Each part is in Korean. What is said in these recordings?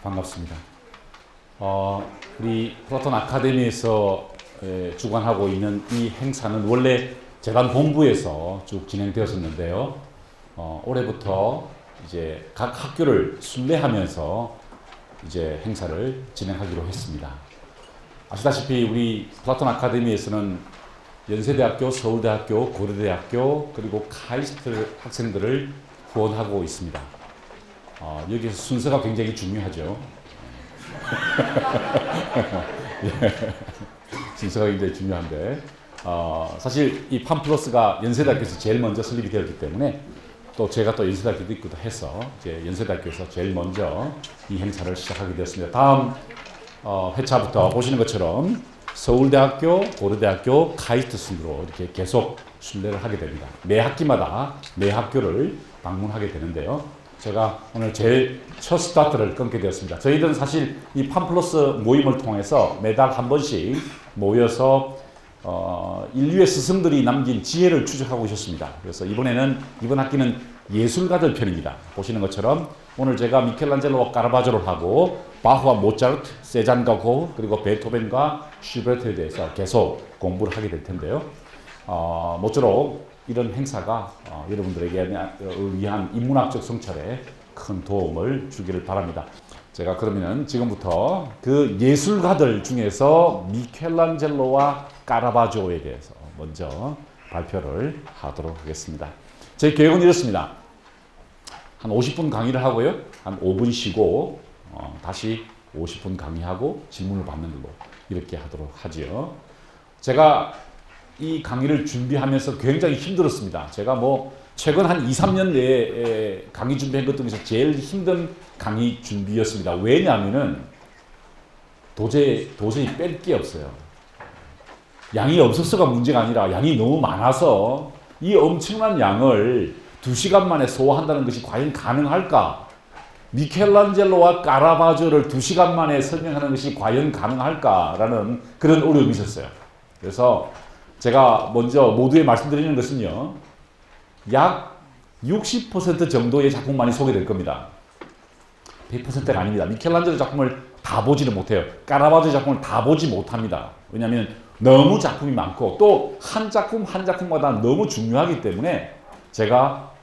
반갑습니다. 우리 플라톤 아카데미에서 주관하고 있는 이 행사는 원래 재단 본부에서 쭉 진행되었었는데요. 올해부터 이제 각 학교를 순례하면서 이제 행사를 진행하기로 했습니다. 아시다시피 우리 플라톤 아카데미에서는 연세대학교, 서울대학교, 고려대학교 그리고 카이스트 학생들을 후원하고 있습니다. 여기서 순서가 굉장히 중요하죠. 예, 순서가 굉장히 중요한데 사실 이 팜플러스가 연세대학교에서 제일 먼저 설립이 되었기 때문에 또 제가 또 연세대학교도 있기도 해서 이제 연세대학교에서 제일 먼저 이 행사를 시작하게 되었습니다. 다음 회차부터 보시는 것처럼 서울대학교, 고려대학교, 카이스트 순으로 이렇게 계속 순례를 하게 됩니다. 매 학기마다 매 학교를 방문하게 되는데요. 제가 오늘 제일 첫 스타트를 끊게 되었습니다. 저희들은 사실 이 팜플러스 모임을 통해서 매달 한 번씩 모여서 인류의 스승들이 남긴 지혜를 추적하고 있었습니다. 그래서 이번 학기는 예술가들 편입니다. 보시는 것처럼 오늘 제가 미켈란젤로와 까라바조를 하고 바흐와 모차르트, 세잔과 고 그리고 베토벤과 슈베르트에 대해서 계속 공부를 하게 될 텐데요. 모쪼록 이런 행사가 여러분들에게 위한 인문학적 성찰에 큰 도움을 주기를 바랍니다. 제가 그러면 지금부터 그 예술가들 중에서 미켈란젤로와 까라바조에 대해서 먼저 발표를 하도록 하겠습니다. 제 계획은 이렇습니다. 한 50분 강의를 하고요. 한 5분 쉬고 다시 50분 강의하고 질문을 받는 걸로 이렇게 하도록 하지요. 제가 이 강의를 준비하면서 굉장히 힘들었습니다. 제가 최근 한 2, 3년 내에 강의 준비한 것 중에서 제일 힘든 강의 준비였습니다. 왜냐하면은 도저히 뺄 게 없어요. 양이 없어서가 문제가 아니라 양이 너무 많아서 이 엄청난 양을 2시간 만에 소화한다는 것이 과연 가능할까? 미켈란젤로와 까라바조를 2시간 만에 설명하는 것이 과연 가능할까라는 그런 어려움이 있었어요. 그래서 제가 먼저 모두에 말씀드리는 것은요. 약 60% 정도의 작품만이 소개될 겁니다. 100%가 아닙니다. 미켈란젤로 작품을 다 보지는 못해요. 까라바조 작품을 다 보지 못합니다. 왜냐하면 너무 작품이 많고 또 한 작품 한 작품마다 너무 중요하기 때문에 제가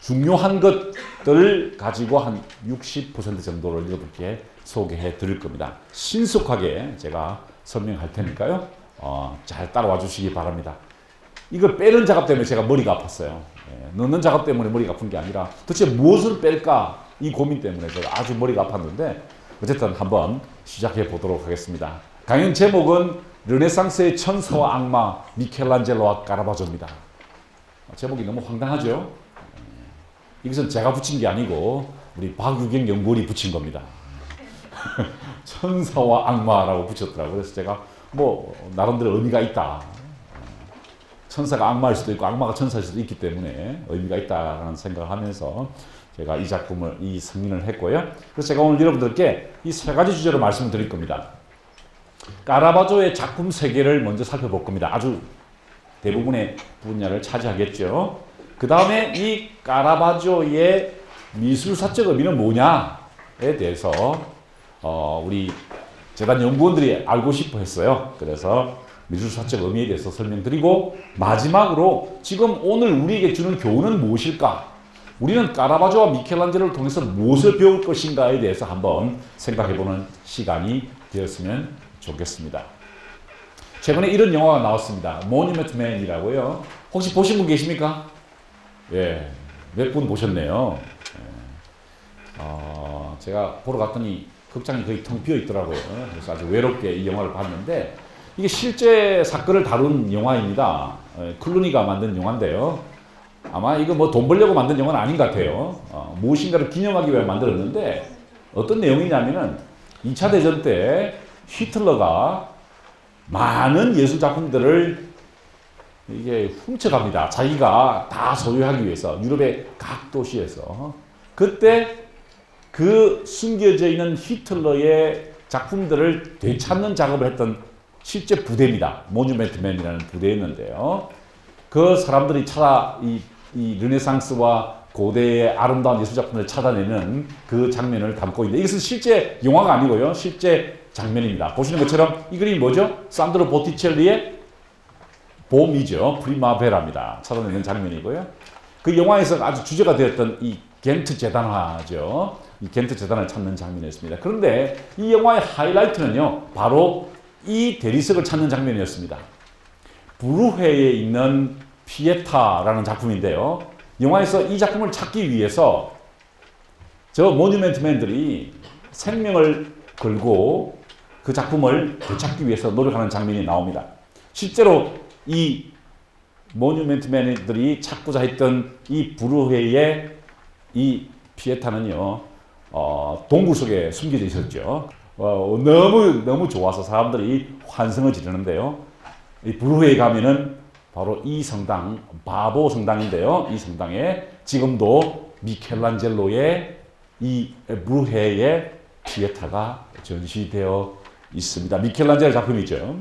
중요한 것들을 가지고 한 60% 정도를 여러분께 소개해 드릴 겁니다. 신속하게 제가 설명할 테니까요. 잘 따라와 주시기 바랍니다. 이걸 빼는 작업 때문에 제가 머리가 아팠어요. 넣는 작업 때문에 머리가 아픈 게 아니라 도대체 무엇을 뺄까 이 고민 때문에 제가 아주 머리가 아팠는데 어쨌든 한번 시작해 보도록 하겠습니다. 강연 제목은 르네상스의 천사와 악마 미켈란젤로와 까라바조입니다. 제목이 너무 황당하죠? 이것은 제가 붙인 게 아니고 우리 박유경 연구원이 붙인 겁니다. 천사와 악마라고 붙였더라고요. 그래서 제가 나름대로 의미가 있다. 천사가 악마일 수도 있고 악마가 천사일 수도 있기 때문에 의미가 있다라는 생각을 하면서 제가 이 승인을 했고요. 그래서 제가 오늘 여러분들께 이 세 가지 주제로 말씀을 드릴 겁니다. 까라바조의 작품 세계를 먼저 살펴볼 겁니다. 아주 대부분의 분야를 차지하겠죠. 그 다음에 이 까라바조의 미술사적 의미는 뭐냐에 대해서 우리 재단 연구원들이 알고 싶어 했어요. 그래서 미술사적 의미에 대해서 설명드리고 마지막으로 지금 오늘 우리에게 주는 교훈은 무엇일까? 우리는 까라바조와 미켈란젤로를 통해서 무엇을 배울 것인가에 대해서 한번 생각해보는 시간이 되었으면 좋겠습니다. 최근에 이런 영화가 나왔습니다. 모뉴먼트 맨이라고요. 혹시 보신 분 계십니까? 예, 몇 분 보셨네요. 제가 보러 갔더니 극장이 거의 텅 비어 있더라고요. 그래서 아주 외롭게 이 영화를 봤는데 이게 실제 사건을 다룬 영화입니다. 클루니가 만든 영화인데요. 아마 이거 돈 벌려고 만든 영화는 아닌 것 같아요. 무엇인가를 기념하기 위해 만들었는데 어떤 내용이냐면은 2차 대전 때 히틀러가 많은 예술 작품들을 이게 훔쳐갑니다. 자기가 다 소유하기 위해서 유럽의 각 도시에서 그때 그 숨겨져 있는 히틀러의 작품들을 되찾는 작업을 했던 실제 부대입니다. 모뉴멘트맨이라는 부대였는데요. 그 사람들이 이 르네상스와 고대의 아름다운 예술작품을 찾아내는 그 장면을 담고 있는데 이것은 실제 영화가 아니고요. 실제 장면입니다. 보시는 것처럼 이 그림이 뭐죠? 산드로 보티첼리의 봄이죠. 프리마베라입니다. 찾아내는 장면이고요. 그 영화에서 아주 주제가 되었던 이 겐트 재단화죠. 이 겐트 재단을 찾는 장면이었습니다. 그런데 이 영화의 하이라이트는요. 바로 이 대리석을 찾는 장면이었습니다. 브루헤에 있는 피에타라는 작품인데요. 영화에서 이 작품을 찾기 위해서 저 모뉴멘트맨들이 생명을 걸고 그 작품을 되찾기 위해서 노력하는 장면이 나옵니다. 실제로 이 모뉴멘트맨들이 찾고자 했던 이 브루헤의 이 피에타는요, 동굴 속에 숨겨져 있었죠. 너무 좋아서 사람들이 환성을 지르는데요. 이 브루헤에 가면은 바로 이 성당, 바보 성당인데요. 이 성당에 지금도 미켈란젤로의 이 브루헤의 피에타가 전시되어 있습니다. 미켈란젤로 작품이죠.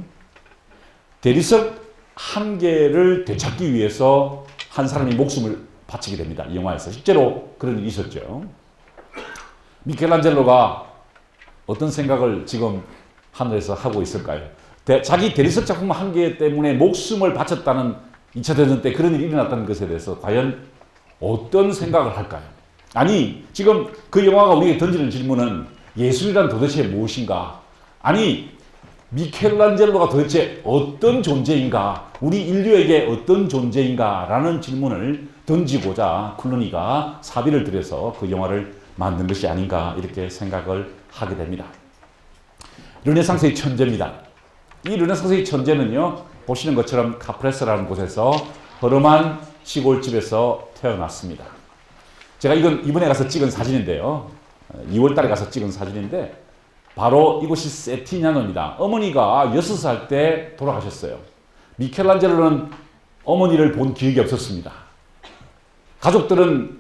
대리석 한 개를 되찾기 위해서 한 사람이 목숨을 바치게 됩니다. 이 영화에서 실제로 그런 일이 있었죠. 미켈란젤로가 어떤 생각을 지금 하늘에서 하고 있을까요? 자기 대리석 작품 한 개 때문에 목숨을 바쳤다는 2차 대전 때 그런 일이 일어났다는 것에 대해서 과연 어떤 생각을 할까요? 아니, 지금 그 영화가 우리에게 던지는 질문은 예술이란 도대체 무엇인가? 아니, 미켈란젤로가 도대체 어떤 존재인가? 우리 인류에게 어떤 존재인가? 라는 질문을 던지고자 클루니가 사비를 들여서 그 영화를 만든 것이 아닌가 이렇게 생각을 하게 됩니다. 르네상스의 천재입니다. 이 르네상스의 천재는요, 보시는 것처럼 카프레스라는 곳에서 허름한 시골집에서 태어났습니다. 제가 이건 이번에 가서 찍은 사진인데요. 2월 달에 가서 찍은 사진인데 바로 이곳이 세티냐노입니다. 어머니가 6살 때 돌아가셨어요. 미켈란젤로는 어머니를 본 기억이 없었습니다. 가족들은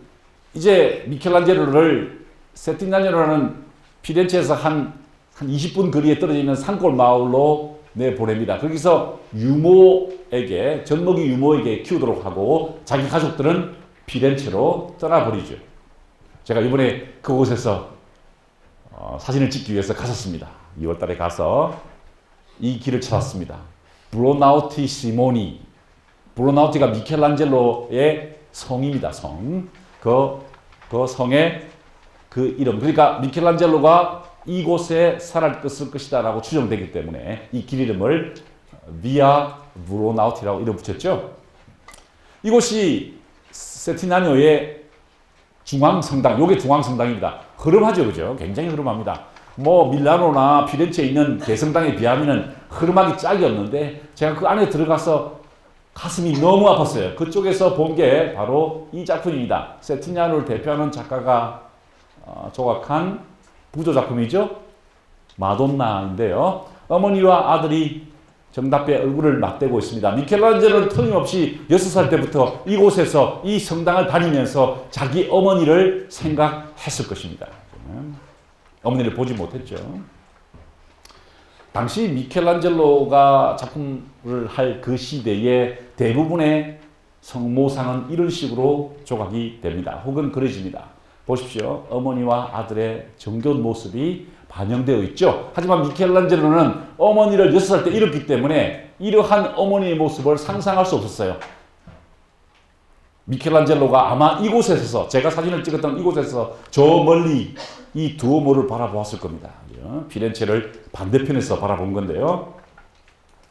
이제 미켈란젤로를 세티냐노라는 피렌체에서 한 20분 거리에 떨어져 있는 산골 마을로 내보냅니다. 거기서 유모에게, 젖먹이 유모에게 키우도록 하고 자기 가족들은 피렌체로 떠나버리죠. 제가 이번에 그곳에서 사진을 찍기 위해서 갔었습니다. 2월 달에 가서 이 길을 찾았습니다. 브로나우티 시모니. 브로나우티가 미켈란젤로의 성입니다. 성. 그 성의 그 이름. 그러니까 미켈란젤로가 이곳에 살았을 것이다 라고 추정되기 때문에 이 길 이름을 비아 브로나우티라고 이름 붙였죠. 이곳이 세티냐노의 중앙성당, 요게 중앙성당입니다. 흐름하죠, 그죠? 굉장히 흐름합니다. 뭐 밀라노나 피렌체에 있는 대성당에 비하면 흐름하기 짝이 없는데 제가 그 안에 들어가서 가슴이 너무 아팠어요. 그쪽에서 본 게 바로 이 작품입니다. 세티냐노를 대표하는 작가가 조각한 부조 작품이죠. 마돈나인데요. 어머니와 아들이 정답에 얼굴을 맞대고 있습니다. 미켈란젤로는 틀림없이 6살 때부터 이곳에서 이 성당을 다니면서 자기 어머니를 생각했을 것입니다. 어머니를 보지 못했죠. 당시 미켈란젤로가 작품을 할 그 시대의 대부분의 성모상은 이런 식으로 조각이 됩니다. 혹은 그려집니다. 보십시오. 어머니와 아들의 정겨운 모습이 반영되어 있죠. 하지만 미켈란젤로는 어머니를 6살 때 잃었기 때문에 이러한 어머니의 모습을 상상할 수 없었어요. 미켈란젤로가 아마 이곳에서, 제가 사진을 찍었던 이곳에서 저 멀리 이 두오모를 바라보았을 겁니다. 피렌체를 반대편에서 바라본 건데요.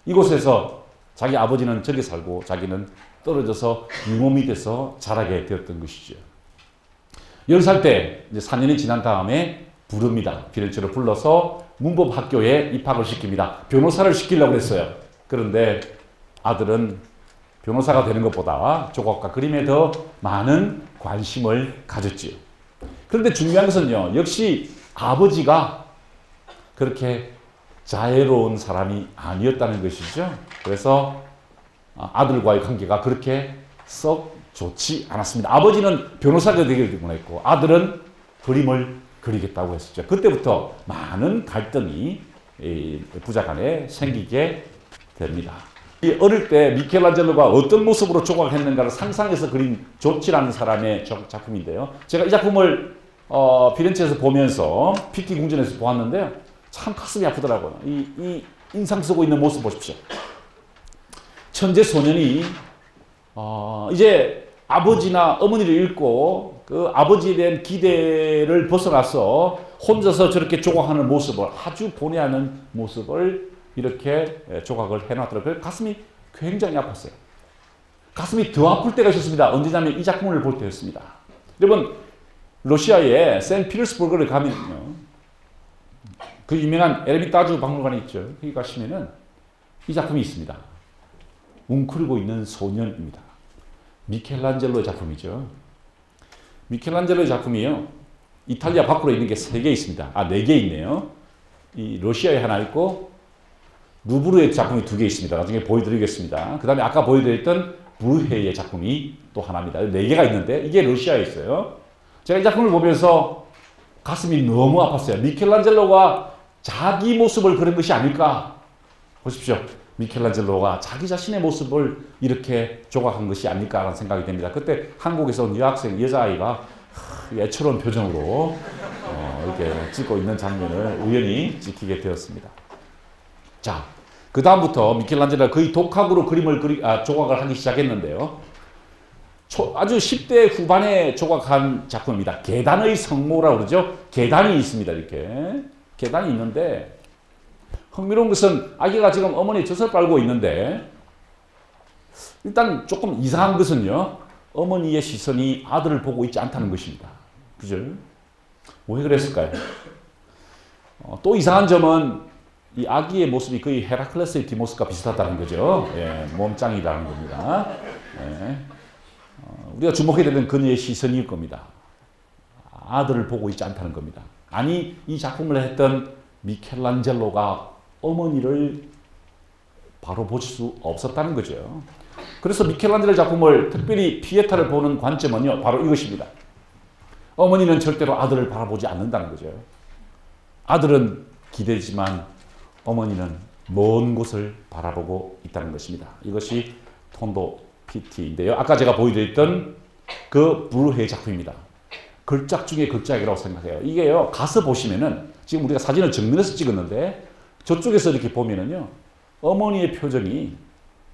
이곳에서 자기 아버지는 저기 살고 자기는 떨어져서 유몸이 돼서 자라게 되었던 것이죠. 10살 때 이제 4년이 지난 다음에 부릅니다. 피렌체로 불러서 문법학교에 입학을 시킵니다. 변호사를 시키려고 했어요. 그런데 아들은 변호사가 되는 것보다 조각과 그림에 더 많은 관심을 가졌지요. 그런데 중요한 것은요, 역시 아버지가 그렇게 자애로운 사람이 아니었다는 것이죠. 그래서 아들과의 관계가 그렇게 썩 좋지 않았습니다. 아버지는 변호사가 되기를 원했고 아들은 그림을 그리겠다고 했었죠. 그때부터 많은 갈등이 부자 간에 생기게 됩니다. 이 어릴 때 미켈란젤로가 어떤 모습으로 조각했는가를 상상해서 그린 좋지 않은 사람의 작품인데요. 제가 이 작품을 피렌체에서 보면서 피티 궁전에서 보았는데요. 참 가슴이 아프더라고요. 이 인상 쓰고 있는 모습 보십시오. 천재 소년이 이제 아버지나 어머니를 잃고 그 아버지에 대한 기대를 벗어나서 혼자서 저렇게 조각하는 모습을 아주 본해하는 모습을 이렇게 조각을 해놨더라고요. 가슴이 굉장히 아팠어요. 가슴이 더 아플 때가 있었습니다. 언제냐면 이 작품을 볼 때였습니다. 여러분 러시아의 샌피터스부르크를 가면요, 그 유명한 에르미타주 박물관이 있죠. 거기 가시면은 이 작품이 있습니다. 웅크리고 있는 소년입니다. 미켈란젤로의 작품이죠. 미켈란젤로의 작품이요, 이탈리아 밖으로 있는 게 3개 있습니다. 4개 있네요. 이 러시아에 하나 있고 루브르의 작품이 2개 있습니다. 나중에 보여드리겠습니다. 그 다음에 아까 보여드렸던 브루헤의 작품이 또 하나입니다. 4개가 있는데 이게 러시아에 있어요. 제가 이 작품을 보면서 가슴이 너무 아팠어요. 미켈란젤로가 자기 모습을 그린 것이 아닐까. 보십시오. 미켈란젤로가 자기 자신의 모습을 이렇게 조각한 것이 아닐까라는 생각이 됩니다. 그때 한국에서 온 여학생, 여자아이가 애처로운 표정으로 이렇게 찍고 있는 장면을 우연히 찍히게 되었습니다. 자, 그 다음부터 미켈란젤로가 거의 독학으로 조각을 하기 시작했는데요. 아주 10대 후반에 조각한 작품입니다. 계단의 성모라고 그러죠. 계단이 있습니다. 이렇게 계단이 있는데 흥미로운 것은 아기가 지금 어머니 젖을 빨고 있는데 일단 조금 이상한 것은요, 어머니의 시선이 아들을 보고 있지 않다는 것입니다. 그죠? 왜 그랬을까요? 또 이상한 점은 이 아기의 모습이 거의 헤라클레스의 뒷모습과 비슷하다는 거죠. 예, 몸짱이라는 겁니다. 예. 우리가 주목해야 되는 그녀의 시선일 겁니다. 아들을 보고 있지 않다는 겁니다. 아니, 이 작품을 했던 미켈란젤로가 어머니를 바로 볼 수 없었다는 거죠. 그래서 미켈란젤로 작품을 특별히 피에타를 보는 관점은요, 바로 이것입니다. 어머니는 절대로 아들을 바라보지 않는다는 거죠. 아들은 기대지만 어머니는 먼 곳을 바라보고 있다는 것입니다. 이것이 톤도 피티인데요. 아까 제가 보여드렸던 그 브루헤의 작품입니다. 걸작 중에 걸작이라고 생각해요. 이게요, 가서 보시면은 지금 우리가 사진을 정면에서 찍었는데 저쪽에서 이렇게 보면은요, 어머니의 표정이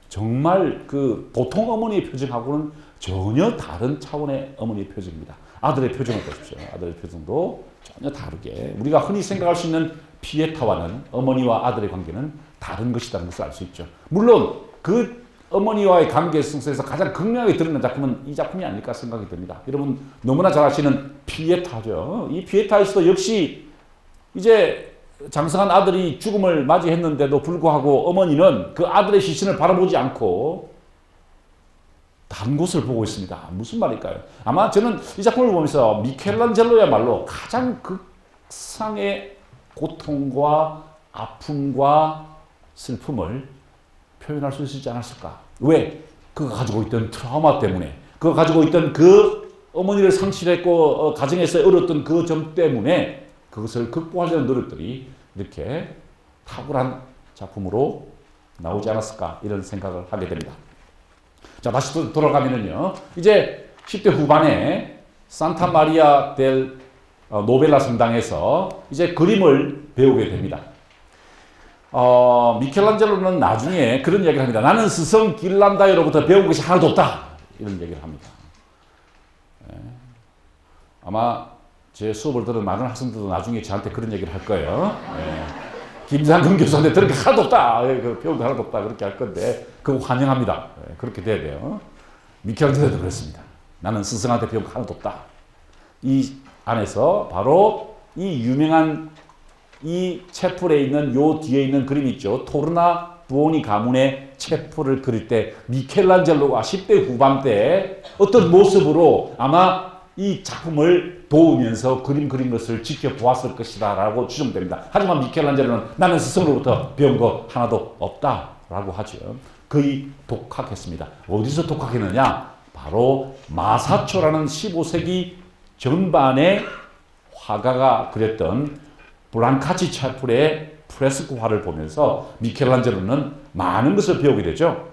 정말 그 보통 어머니의 표정하고는 전혀 다른 차원의 어머니의 표정입니다. 아들의 표정을 보십시오. 아들의 표정도 전혀 다르게 우리가 흔히 생각할 수 있는 피에타와는 어머니와 아들의 관계는 다른 것이라는 것을 알 수 있죠. 물론 그 어머니와의 관계 성서에서 가장 극명하게 드러난 작품은 이 작품이 아닐까 생각이 듭니다. 여러분 너무나 잘 아시는 피에타죠. 이 피에타에서도 역시 이제 장성한 아들이 죽음을 맞이했는데도 불구하고 어머니는 그 아들의 시선을 바라보지 않고 다른 곳을 보고 있습니다. 무슨 말일까요? 아마 저는 이 작품을 보면서 미켈란젤로야말로 가장 극상의 고통과 아픔과 슬픔을 표현할 수 있지 않았을까? 왜? 그가 가지고 있던 트라우마 때문에, 그가 가지고 있던 그 어머니를 상실했고 가정에서 얻었던 그 점 때문에 그것을 극복하려는 노력들이 이렇게 탁월한 작품으로 나오지 않았을까, 이런 생각을 하게 됩니다. 자, 다시 돌아가면은요, 이제 10대 후반에 산타 마리아 델 노벨라 성당에서 이제 그림을 배우게 됩니다. 미켈란젤로는 나중에 그런 이야기를 합니다. 나는 스승 길란다이로부터 배운 것이 하나도 없다, 이런 얘기를 합니다. 예. 아마 제 수업을 들은 많은 학생들도 나중에 저한테 그런 얘기를 할 거예요. 예. 김상근 교수한테 들은 게 하나도 없다, 그 배운 게 하나도 없다, 그렇게 할 건데 그거 환영합니다. 예. 그렇게 돼야 돼요. 미켈란젤로도 그렇습니다. 나는 스승한테 배운 게 하나도 없다. 이 안에서 바로 이 유명한 이 채플에 있는 요 뒤에 있는 그림이 있죠. 토르나 부오니 가문의 채플을 그릴 때 미켈란젤로가 10대 후반 때 어떤 모습으로 아마 이 작품을 도우면서 그린 것을 지켜보았을 것이다 라고 추정됩니다. 하지만 미켈란젤로는 나는 스승으로부터 배운 거 하나도 없다 라고 하죠. 거의 독학했습니다. 어디서 독학했느냐? 바로 마사초라는 15세기 전반의 화가가 그렸던 브랑카치 채플의 프레스코화를 보면서 미켈란젤로는 많은 것을 배우게 되죠.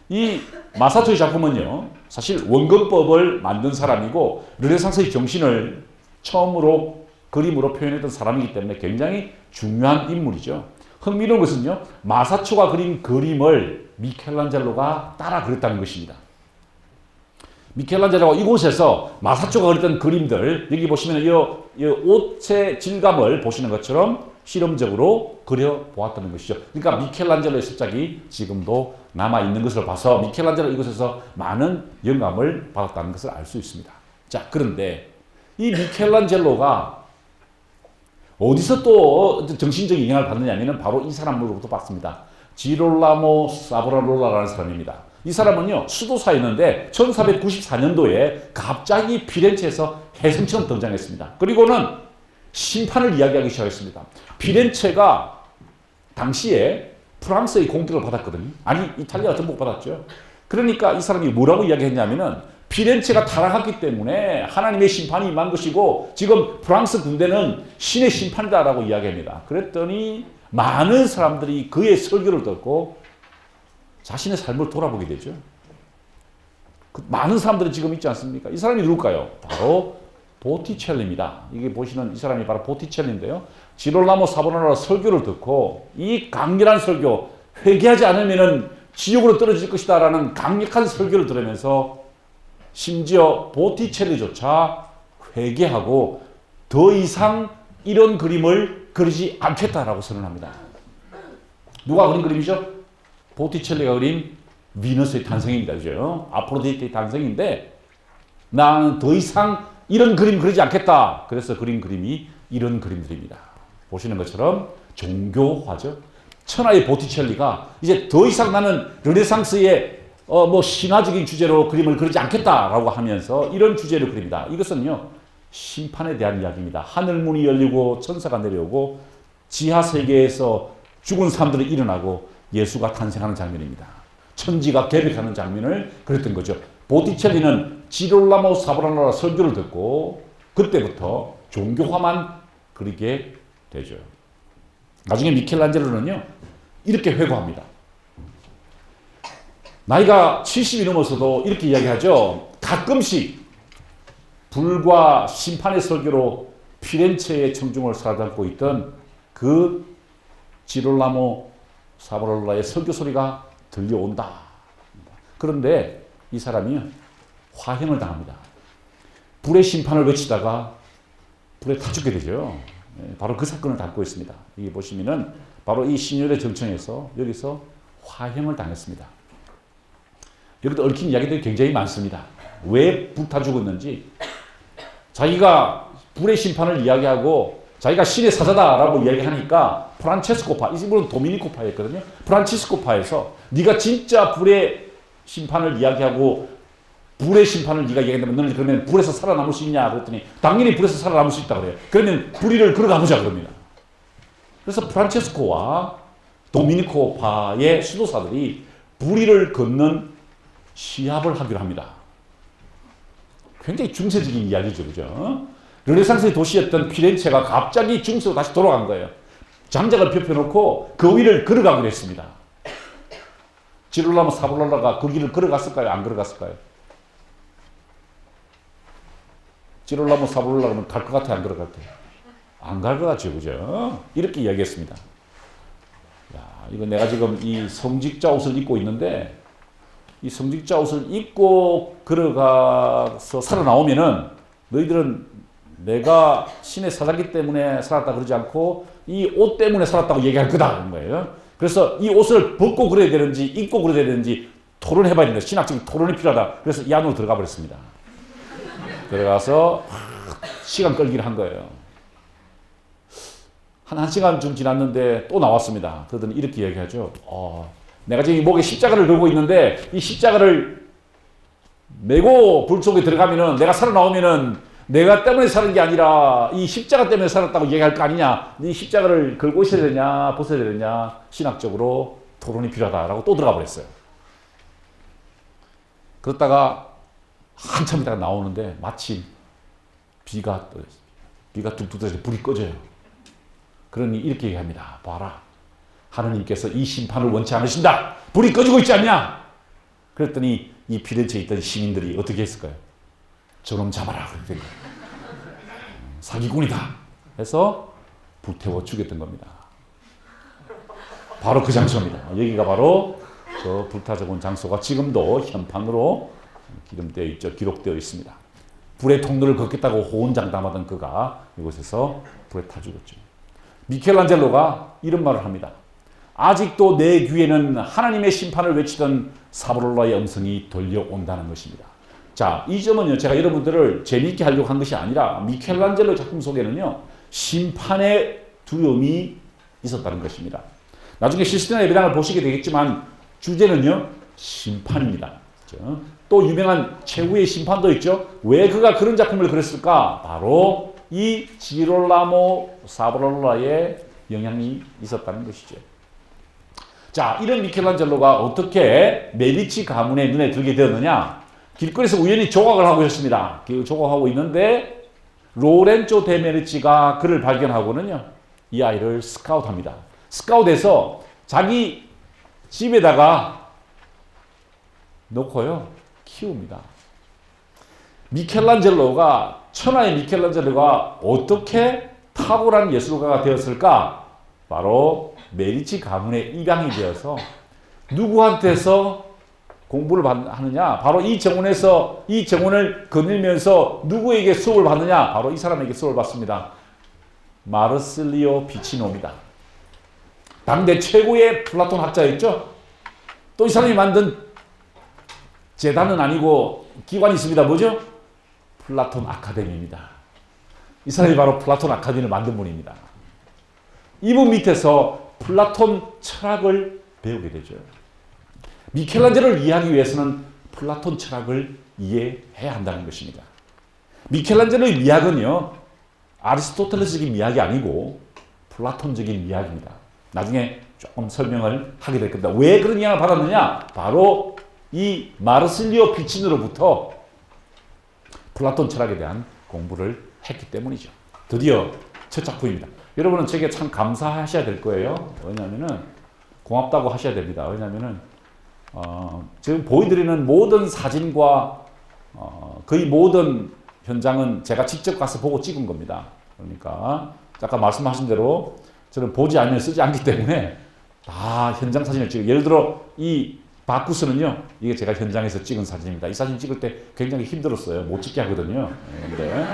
이 마사토의 작품은요, 사실 원근법을 만든 사람이고 르네상스의 정신을 처음으로 그림으로 표현했던 사람이기 때문에 굉장히 중요한 인물이죠. 흥미로운 것은요, 마사초가 그린 그림을 미켈란젤로가 따라 그렸다는 것입니다. 미켈란젤로가 이곳에서 마사초가 그렸던 그림들, 여기 보시면 이 옷의 질감을 보시는 것처럼 실험적으로 그려보았다는 것이죠. 그러니까 미켈란젤로의 습작이 지금도 남아있는 것을 봐서 미켈란젤로 이곳에서 많은 영감을 받았다는 것을 알 수 있습니다. 자, 그런데 이 미켈란젤로가 어디서 또 정신적인 영향을 받느냐면 바로 이 사람으로부터 받습니다. 지롤라모 사보나롤라라는 사람입니다. 이 사람은요, 수도사였는데 1494년도에 갑자기 피렌체에서 혜성처럼 등장했습니다. 그리고는 심판을 이야기하기 시작했습니다. 피렌체가 당시에 프랑스의 공격을 받았거든요. 아니, 이탈리아가 정복받았죠. 그러니까 이 사람이 뭐라고 이야기했냐면은 피렌체가 타락했기 때문에 하나님의 심판이 임한 것이고 지금 프랑스 군대는 신의 심판이다라고 이야기합니다. 그랬더니 많은 사람들이 그의 설교를 듣고 자신의 삶을 돌아보게 되죠. 많은 사람들이 지금 있지 않습니까? 이 사람이 누굴까요? 바로 보티첼리입니다. 이게 보시는 이 사람이 바로 보티첼리인데요. 지롤라모 사보나로라 설교를 듣고 이 강렬한 설교, 회개하지 않으면 지옥으로 떨어질 것이다 라는 강력한 설교를 들으면서 심지어 보티첼리조차 회개하고 더 이상 이런 그림을 그리지 않겠다라고 선언합니다. 누가 그린 그림이죠? 보티첼리가 그린 비너스의 탄생입니다. 그죠? 아프로디테의 탄생인데 나는 더 이상 이런 그림 그리지 않겠다. 그래서 그린 그림이 이런 그림들입니다. 보시는 것처럼 종교화죠. 천하의 보티첼리가 이제 더 이상 나는 르네상스의 신화적인 주제로 그림을 그리지 않겠다라고 하면서 이런 주제를 그립니다. 이것은요, 심판에 대한 이야기입니다. 하늘문이 열리고 천사가 내려오고 지하 세계에서 죽은 사람들이 일어나고 예수가 탄생하는 장면입니다. 천지가 개벽하는 장면을 그렸던 거죠. 보티첼리는 지롤라모 사보나로라 설교를 듣고 그때부터 종교화만 그리게 되죠. 나중에 미켈란젤로는요, 이렇게 회고합니다. 나이가 70이 넘어서도 이렇게 이야기하죠. 가끔씩 불과 심판의 설교로 피렌체의 청중을 사로잡고 있던 그 지롤라모 사보나로라의 설교 소리가 들려온다. 그런데 이 사람이 화형을 당합니다. 불의 심판을 외치다가 불에 타 죽게 되죠. 바로 그 사건을 담고 있습니다. 여기 보시면은 바로 이 신열의 정청에서 여기서 화형을 당했습니다. 여기도 얽힌 이야기들이 굉장히 많습니다. 왜 불타 죽었는지, 자기가 불의 심판을 이야기하고 자기가 신의 사자다라고 이야기하니까 프란체스코파, 이분은 도미니코파였거든요. 프란체스코파에서 네가 진짜 불의 심판을 이야기하고 불의 심판을 네가 이야기한다면 너는 그러면 불에서 살아남을 수 있냐 그랬더니 당연히 불에서 살아남을 수 있다 그래요. 그러면 불의를 걸어가보자 그럽니다. 그래서 프란체스코와 도미니코파의 수도사들이 불의를 걷는 시합을 하기로 합니다. 굉장히 중세적인 이야기죠. 그죠? 르네상스의 도시였던 피렌체가 갑자기 중세로 다시 돌아간 거예요. 장작을 펴놓고 그 위를 걸어가기로 했습니다. 지롤라모 사보나로라가 그 길을 걸어갔을까요? 안 걸어갔을까요? 지롤라모 사보나로라는 갈 것 같아요? 안 갈 것 같아요? 안 갈 것 같죠. 그죠? 이렇게 이야기했습니다. 야, 이거 내가 지금 이 성직자 옷을 입고 있는데 이 성직자 옷을 입고 걸어가서 살아나오면은 너희들은 내가 신의 사자기 때문에 살았다 그러지 않고 이 옷 때문에 살았다고 얘기할 거다 그런 거예요. 그래서 이 옷을 벗고 그래야 되는지 입고 그래야 되는지 토론해봐야 된다. 신학적인 토론이 필요하다. 그래서 이 안으로 들어가 버렸습니다. 들어가서 시간 끌기를 한 거예요. 한 시간쯤 지났는데 또 나왔습니다. 그러더니 이렇게 얘기하죠. 내가 지금 목에 십자가를 걸고 있는데 이 십자가를 메고 불 속에 들어가면은 내가 살아나오면은 내가 때문에 사는 게 아니라 이 십자가 때문에 살았다고 얘기할 거 아니냐. 이 십자가를 걸고 있어야 되냐 벗어야 되냐 신학적으로 토론이 필요하다라고 또 들어가 버렸어요. 그러다가 한참 있다가 나오는데 마침 비가 뚝뚝 떨어져 불이 꺼져요. 그러니 이렇게 얘기합니다. 봐라. 하느님께서 이 심판을 원치 않으신다. 불이 꺼지고 있지 않냐? 그랬더니 이 피렌체에 있던 시민들이 어떻게 했을까요? 저놈 잡아라. 그랬더니 사기꾼이다. 해서 불태워 죽였던 겁니다. 바로 그 장소입니다. 여기가 바로 그 불타 죽은 장소가 지금도 현판으로 기록되어 있죠. 기록되어 있습니다. 불의 통로를 걷겠다고 호언장담하던 그가 이곳에서 불에 타 죽었죠. 미켈란젤로가 이런 말을 합니다. 아직도 내 귀에는 하나님의 심판을 외치던 사브롤라의 음성이 들려온다는 것입니다. 자, 이 점은요, 제가 여러분들을 재미있게 하려고 한 것이 아니라 미켈란젤로 작품 속에는요, 심판의 두려움이 있었다는 것입니다. 나중에 시스테나 예배당을 보시게 되겠지만 주제는요, 심판입니다. 그렇죠? 또 유명한 최후의 심판도 있죠. 왜 그가 그런 작품을 그렸을까? 바로 이 지롤라모 사브롤라의 영향이 있었다는 것이죠. 자, 이런 미켈란젤로가 어떻게 메디치 가문의 눈에 들게 되었느냐? 길거리에서 우연히 조각을 하고 있었습니다. 조각하고 있는데 로렌조 데 메디치가 그를 발견하고는요, 이 아이를 스카웃합니다. 스카웃해서 자기 집에다가 놓고요, 키웁니다. 미켈란젤로가, 천하의 미켈란젤로가 어떻게 탁월한 예술가가 되었을까? 바로 메디치 가문의 일강이 되어서 누구한테서 공부를 하느냐? 바로 이 정원에서 이 정원을 거닐면서 누구에게 수업을 받느냐? 바로 이 사람에게 수업을 받습니다. 마르실리오 비치노입니다. 당대 최고의 플라톤 학자였죠. 또 이 사람이 만든 재단은 아니고 기관이 있습니다. 뭐죠? 플라톤 아카데미입니다. 이 사람이 바로 플라톤 아카데미를 만든 분입니다. 이분 밑에서 플라톤 철학을 배우게 되죠. 미켈란젤로를 이해하기 위해서는 플라톤 철학을 이해해야 한다는 것입니다. 미켈란젤로의 미학은요, 아리스토텔레스적인 미학이 아니고 플라톤적인 미학입니다. 나중에 조금 설명을 하게 될 겁니다. 왜 그런 영향을 받았느냐? 바로 이 마르실리오 비치노로부터 플라톤 철학에 대한 공부를 했기 때문이죠. 드디어 첫 작품입니다. 여러분은 제게 참 감사하셔야 될 거예요. 왜냐하면은 고맙다고 하셔야 됩니다. 왜냐하면은 지금 보여드리는 모든 사진과 거의 모든 현장은 제가 직접 가서 보고 찍은 겁니다. 그러니까 아까 말씀하신 대로 저는 보지 않으면 쓰지 않기 때문에 다 현장 사진을 찍어요. 예를 들어 이 바쿠스는요, 이게 제가 현장에서 찍은 사진입니다. 이 사진 찍을 때 굉장히 힘들었어요. 못 찍게 하거든요. 근데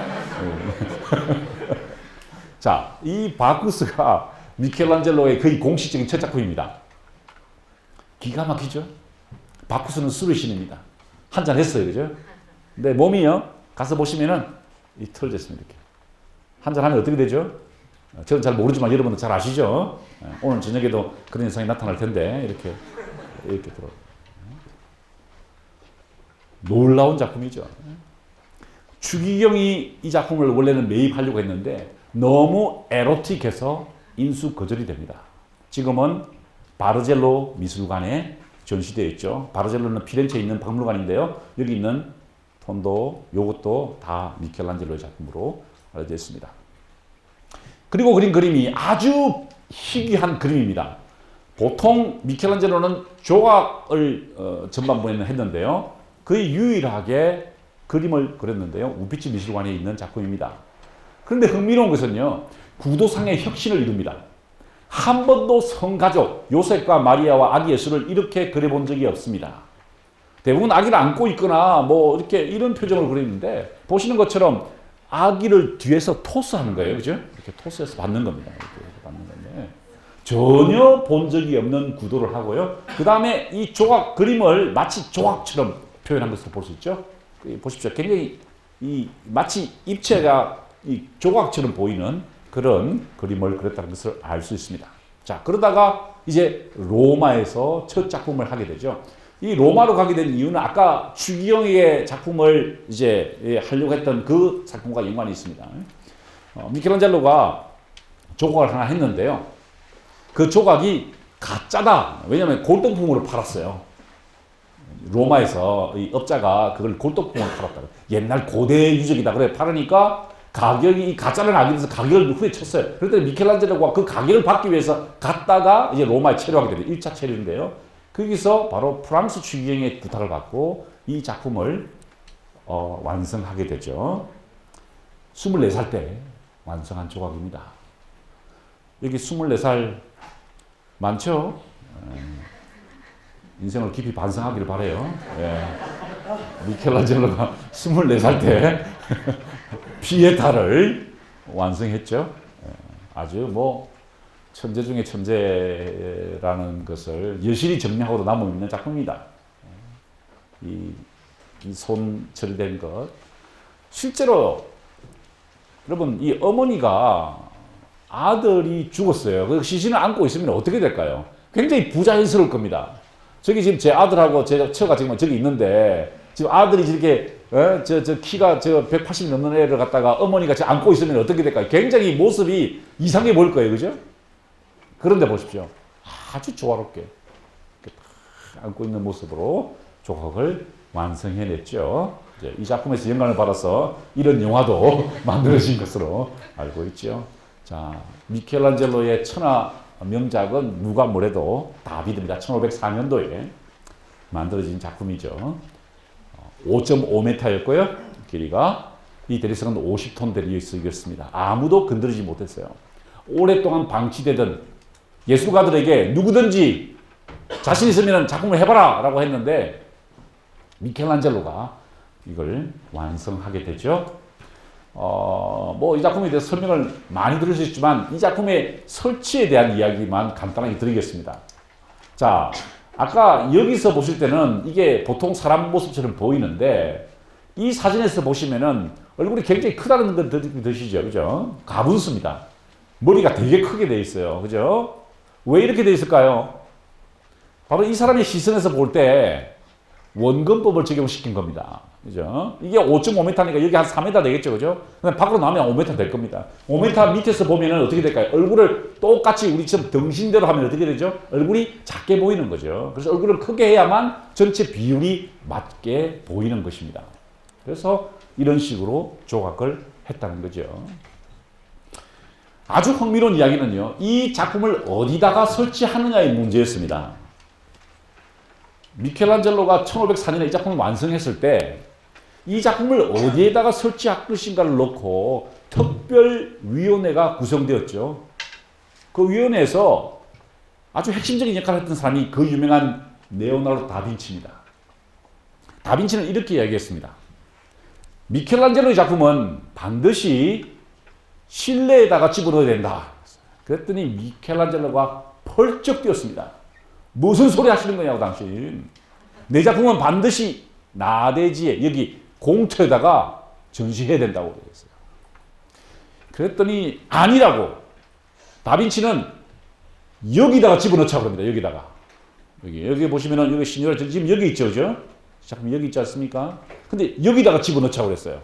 자, 이 바쿠스가 미켈란젤로의 거의 공식적인 첫 작품입니다. 기가 막히죠? 바쿠스는 술을 신입니다. 한잔 했어요. 그죠? 근데 몸이요, 가서 보시면은 이 털졌습니다. 이렇게. 한잔 하면 어떻게 되죠? 저는 잘 모르지만 여러분은 잘 아시죠? 오늘 저녁에도 그런 현상이 나타날 텐데, 이렇게 들어. 놀라운 작품이죠. 추기경이 이 작품을 원래는 매입하려고 했는데 너무 에로틱해서 인수 거절이 됩니다. 지금은 바르젤로 미술관에 전시되어 있죠. 바르젤로는 피렌체에 있는 박물관인데요. 여기 있는 폰도, 요것도 다 미켈란젤로의 작품으로 알려져 있습니다. 그리고 그린 그림이 아주 희귀한 그림입니다. 보통 미켈란젤로는 조각을 전반부에는 했는데요. 거의 유일하게 그림을 그렸는데요. 우피치 미술관에 있는 작품입니다. 그런데 흥미로운 것은요, 구도상의 혁신을 이룹니다. 한 번도 성가족, 요셉과 마리아와 아기 예수를 이렇게 그려본 적이 없습니다. 대부분 아기를 안고 있거나 뭐 이렇게 이런 표정을 그리는데, 보시는 것처럼 아기를 뒤에서 토스하는 거예요. 그죠? 이렇게 토스해서 받는 겁니다. 이렇게 받는 건데. 전혀 본 적이 없는 구도를 하고요. 그 다음에 이 조각 그림을 마치 조각처럼 표현한 것을 볼 수 있죠. 보십시오. 굉장히 마치 입체가 이 조각처럼 보이는 그런 그림을 그렸다는 것을 알 수 있습니다. 자, 그러다가 이제 로마에서 첫 작품을 하게 되죠. 이 로마로 가게 된 이유는 아까 추기경의 작품을 이제 하려고 했던 그 작품과 연관이 있습니다. 미켈란젤로가 조각을 하나 했는데요. 그 조각이 가짜다. 왜냐하면 골동품으로 팔았어요. 로마에서 이 업자가 그걸 골동품으로 팔았다. 옛날 고대 유적이다. 그래 팔으니까 가격이 가짜를 알게 돼서 가격을 후에 쳤어요. 그랬더니 미켈란젤로가 그 가격을 받기 위해서 갔다가 이제 로마에 체류하게 됩니다. 1차 체류인데요. 거기서 바로 프랑스 추기경의 부탁을 받고 이 작품을 완성하게 되죠. 24살 때 완성한 조각입니다. 여기 24살 많죠? 인생을 깊이 반성하기를 바라요. 예. 미켈란젤로가 24살 때 피에타를 완성했죠. 아주 뭐 천재 중에 천재라는 것을 여실히 증명하고 남아있는 작품입니다. 이 손 처리된 것. 실제로 여러분 이 어머니가 아들이 죽었어요. 그 시신을 안고 있으면 어떻게 될까요? 굉장히 부자연스러울 겁니다. 저기 지금 제 아들하고 제 처가 지금 저기 있는데 지금 아들이 저렇게 저 키가 180 넘는 애를 갖다가 어머니가 안고 있으면 어떻게 될까요? 굉장히 모습이 이상해 보일 거예요. 그죠? 그런데 보십시오. 아주 조화롭게 이렇게 안고 있는 모습으로 조각을 완성해냈죠. 이제 이 작품에서 영감을 받아서 이런 영화도 만들어진 것으로 알고 있죠. 자, 미켈란젤로의 천하 명작은 누가 뭐래도 다비드입니다. 1504년도에 만들어진 작품이죠. 5.5m였고요. 길이가 이 대리석은 50톤 대리석이었습니다. 아무도 건드리지 못했어요. 오랫동안 방치되던 예술가들에게 누구든지 자신 있으면 작품을 해봐라 라고 했는데 미켈란젤로가 이걸 완성하게 되죠. 뭐 이 작품에 대해서 설명을 많이 들을 수 있지만 이 작품의 설치에 대한 이야기만 간단하게 드리겠습니다. 자, 아까 여기서 보실 때는 이게 보통 사람 모습처럼 보이는데 이 사진에서 보시면은 얼굴이 굉장히 크다는 걸 드시죠, 그죠? 가분수입니다. 머리가 되게 크게 돼 있어요, 그죠? 왜 이렇게 돼 있을까요? 바로 이 사람의 시선에서 볼 때 원근법을 적용시킨 겁니다. 그죠? 이게 5.5m니까 여기 한 4m 되겠죠, 그죠? 근데 밖으로 나오면 5m 될 겁니다. 5m 밑에서 보면은 어떻게 될까요? 얼굴을 똑같이 우리처럼 등신대로 하면 어떻게 되죠? 얼굴이 작게 보이는 거죠. 그래서 얼굴을 크게 해야만 전체 비율이 맞게 보이는 것입니다. 그래서 이런 식으로 조각을 했다는 거죠. 아주 흥미로운 이야기는요, 이 작품을 어디다가 설치하느냐의 문제였습니다. 미켈란젤로가 1504년에 이 작품을 완성했을 때 이 작품을 어디에다가 설치할 것인가를 놓고 특별위원회가 구성되었죠. 그 위원회에서 아주 핵심적인 역할을 했던 사람이 그 유명한 레오나르도 다빈치입니다. 다빈치는 이렇게 이야기했습니다. 미켈란젤로의 작품은 반드시 실내에다가 집어넣어야 된다. 그랬더니 미켈란젤로가 펄쩍 뛰었습니다. 무슨 소리 하시는 거냐고 당신. 내 작품은 반드시 나대지에 여기 공터에다가 전시해야 된다고 그랬어요. 그랬더니 아니라고. 다빈치는 여기다가 집어넣자고 합니다. 여기다가. 여기 보시면은 여기 시니어라 지금 여기 있죠, 그죠? 작품 여기 있지 않습니까? 근데 여기다가 집어넣자고 그랬어요.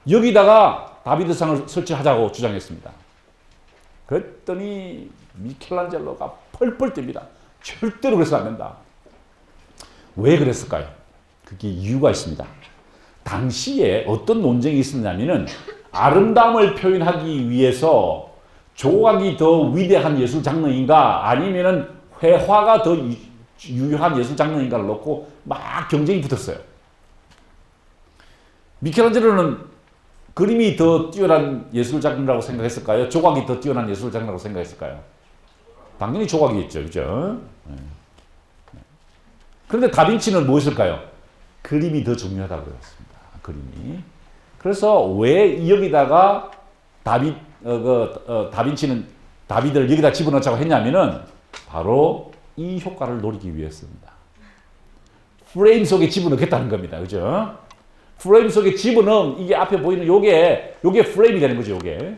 여기다가 다비드상을 설치하자고 주장했습니다. 그랬더니 미켈란젤로가 펄펄 뜹니다. 절대로 그래서는 안 된다. 왜 그랬을까요? 그게 이유가 있습니다. 당시에 어떤 논쟁이 있었냐면은 아름다움을 표현하기 위해서 조각이 더 위대한 예술 장르인가 아니면은 회화가 더 유효한 예술 장르인가를 놓고 막 경쟁이 붙었어요. 미켈란젤로는 그림이 더 뛰어난 예술 장르라고 생각했을까요? 조각이 더 뛰어난 예술 장르라고 생각했을까요? 당연히 조각이겠죠, 그죠? 그런데 다빈치는 무엇일까요? 그림이 더 중요하다고 그랬습니다. 그림이. 그래서 왜 여기다가 다빈치는 다비드를 여기다 집어넣자고 했냐면은 바로 이 효과를 노리기 위해서입니다. 프레임 속에 집어넣겠다는 겁니다. 그죠? 프레임 속에 집어넣으면 이게 앞에 보이는 요게 프레임이 되는 거죠, 요게.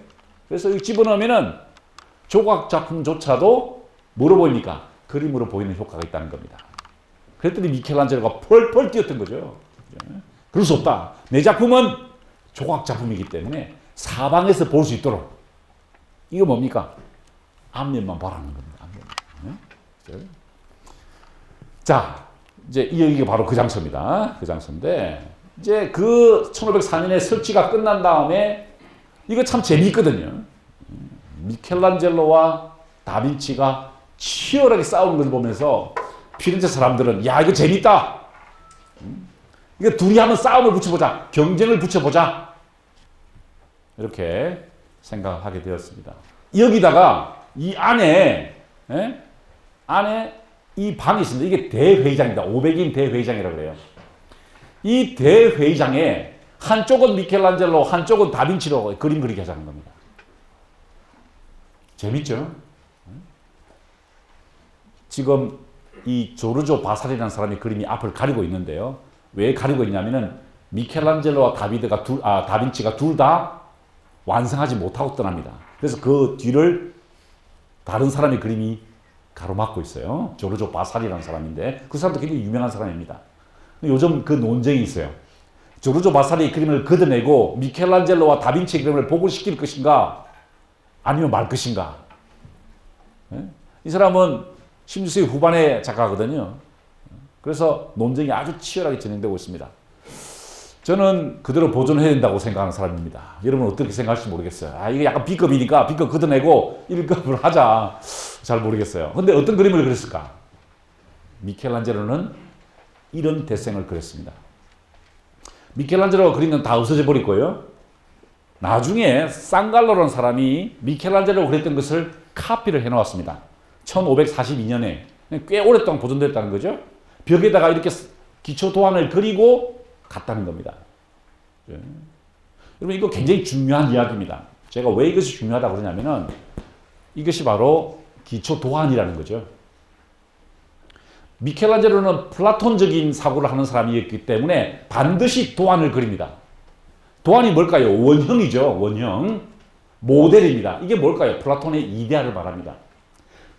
그래서 이 집어넣으면은 조각 작품조차도 뭐로 보입니까? 그림으로 보이는 효과가 있다는 겁니다. 그랬더니 미켈란젤로가 펄펄 뛰었던 거죠. 그럴 수 없다. 내 작품은 조각 작품이기 때문에 사방에서 볼 수 있도록. 이거 뭡니까? 앞면만 보라는 겁니다. 앞면. 자, 이제 여기가 바로 그 장소입니다. 그 장소인데 이제 그 1504년에 설치가 끝난 다음에 이거 참 재미있거든요. 미켈란젤로와 다빈치가 치열하게 싸우는 걸 보면서 피렌체 사람들은 야, 이거 재밌다. 이거 둘이 한번 싸움을 붙여보자. 경쟁을 붙여보자. 이렇게 생각하게 되었습니다. 여기다가 이 안에 이 방이 있습니다. 이게 대회의장입니다. 500인 대회의장이라고 그래요. 이 대회의장에 한쪽은 미켈란젤로, 한쪽은 다빈치로 그림 그리게 하자는 겁니다. 재밌죠? 지금 이 조르조 바사리라는 사람이 그림이 앞을 가리고 있는데요. 왜 가리고 있냐면은 미켈란젤로와 다빈치가 둘 다 완성하지 못하고 떠납니다. 그래서 그 뒤를 다른 사람의 그림이 가로막고 있어요. 조르조 바사리라는 사람인데 그 사람도 굉장히 유명한 사람입니다. 요즘 그 논쟁이 있어요. 조르조 바사리의 그림을 걷어내고 미켈란젤로와 다빈치의 그림을 복원시킬 것인가 아니면 말 것인가. 이 사람은 16세기 후반의 작가거든요. 그래서 논쟁이 아주 치열하게 진행되고 있습니다. 저는 그대로 보존해야 된다고 생각하는 사람입니다. 여러분 어떻게 생각할지 모르겠어요. 이게 약간 B급이니까 B급 걷어내고 1급을 하자. 잘 모르겠어요. 근데 어떤 그림을 그렸을까? 미켈란젤로는 이런 대생을 그렸습니다. 미켈란젤로가 그린 건 다 없어져 버릴 거예요. 나중에 상갈로라는 사람이 미켈란젤로가 그렸던 것을 카피를 해놓았습니다. 1542년에 꽤 오랫동안 보존됐다는 거죠. 벽에다가 이렇게 기초 도안을 그리고 갔다는 겁니다. 여러분 이거 굉장히 중요한 이야기입니다. 제가 왜 이것이 중요하다고 그러냐면은 이것이 바로 기초 도안이라는 거죠. 미켈란젤로는 플라톤적인 사고를 하는 사람이었기 때문에 반드시 도안을 그립니다. 도안이 뭘까요? 원형이죠. 원형. 모델입니다. 이게 뭘까요? 플라톤의 이데아를 말합니다.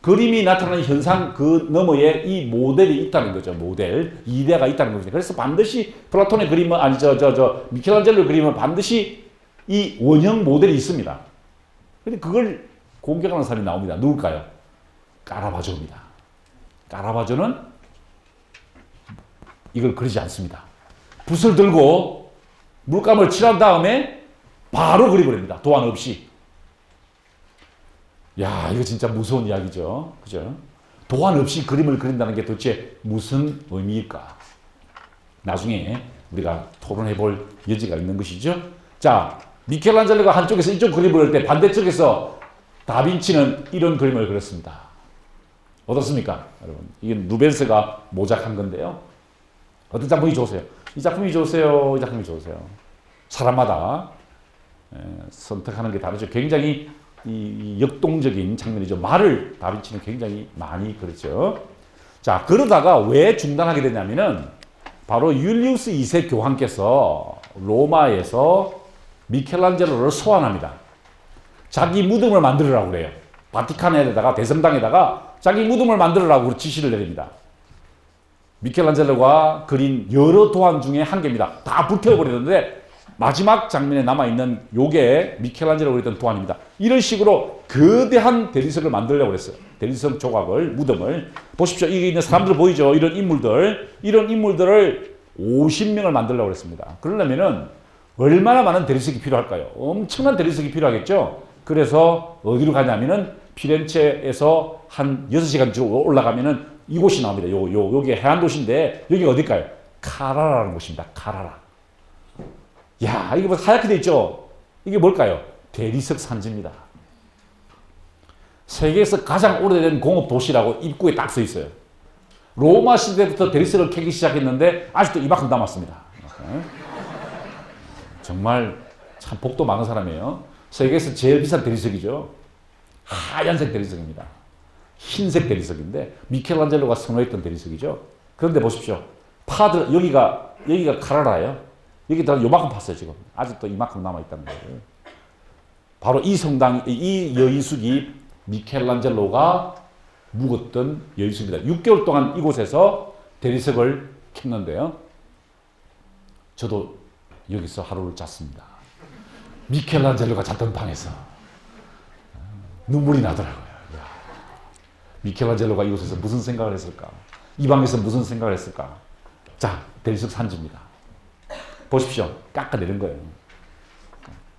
그림이 나타나는 현상 그 너머에 이 모델이 있다는 거죠. 모델. 이데아가 있다는 겁니다. 그래서 반드시 플라톤의 그림은 미켈란젤로의 그림은 반드시 이 원형 모델이 있습니다. 근데 그걸 공격하는 사람이 나옵니다. 누굴까요? 까라바조입니다. 까라바조는 이걸 그리지 않습니다. 붓을 들고 물감을 칠한 다음에 바로 그려버립니다. 도안 없이. 야, 이거 진짜 무서운 이야기죠. 그죠? 도안 없이 그림을 그린다는 게 도대체 무슨 의미일까? 나중에 우리가 토론해 볼 여지가 있는 것이죠. 자, 미켈란젤로가 한쪽에서 이쪽 그림을 그릴 때 반대쪽에서 다빈치는 이런 그림을 그렸습니다. 어떻습니까? 여러분, 이게 누벤스가 모작한 건데요. 어떤 작품이 좋으세요? 이 작품이 좋으세요? 이 작품이 좋으세요? 사람마다 선택하는 게 다르죠. 굉장히 이 역동적인 장면이죠. 말을 다빈치는 굉장히 많이 그렸죠. 자, 그러다가 왜 중단하게 되냐면은 바로 율리우스 2세 교황께서 로마에서 미켈란젤로를 소환합니다. 자기 무덤을 만들으라고 그래요. 바티칸에다가 대성당에다가 자기 무덤을 만들으라고 지시를 내립니다. 미켈란젤로가 그린 여러 도안 중에 한 개입니다. 다 불태워버리는데 마지막 장면에 남아있는 요게 미켈란젤로가 그렸던 도안입니다. 이런 식으로 거대한 대리석을 만들려고 그랬어요. 대리석 조각을, 무덤을. 보십시오. 이게 있는 사람들 보이죠? 이런 인물들을 50명을 만들려고 그랬습니다. 그러려면은 얼마나 많은 대리석이 필요할까요? 엄청난 대리석이 필요하겠죠? 그래서 어디로 가냐면은 피렌체에서 한 6시간 쭉 올라가면은 이곳이 나옵니다. 요게 해안 도시인데 여기가 어딜까요? 카라라는 곳입니다. 카라라. 야, 이게 뭐 하얗게 돼 있죠? 이게 뭘까요? 대리석 산지입니다. 세계에서 가장 오래된 공업 도시라고 입구에 딱 써 있어요. 로마 시대부터 대리석을 캐기 시작했는데 아직도 이만큼 남았습니다. 정말 참 복도 많은 사람이에요. 세계에서 제일 비싼 대리석이죠. 하얀색 대리석입니다. 흰색 대리석인데 미켈란젤로가 선호했던 대리석이죠. 그런데 보십시오. 여기가 카라라예요. 여기다가 요만큼 팠어요, 지금. 아직도 이만큼 남아있다는 거예요. 바로 이 여인숙이 미켈란젤로가 묵었던 여인숙입니다. 6개월 동안 이곳에서 대리석을 캤는데요. 저도 여기서 하루를 잤습니다. 미켈란젤로가 잤던 방에서 눈물이 나더라고요. 미켈란젤로가 이곳에서 무슨 생각을 했을까? 이 방에서 무슨 생각을 했을까? 자, 대리석 산지입니다. 보십시오. 깎아내린 거예요.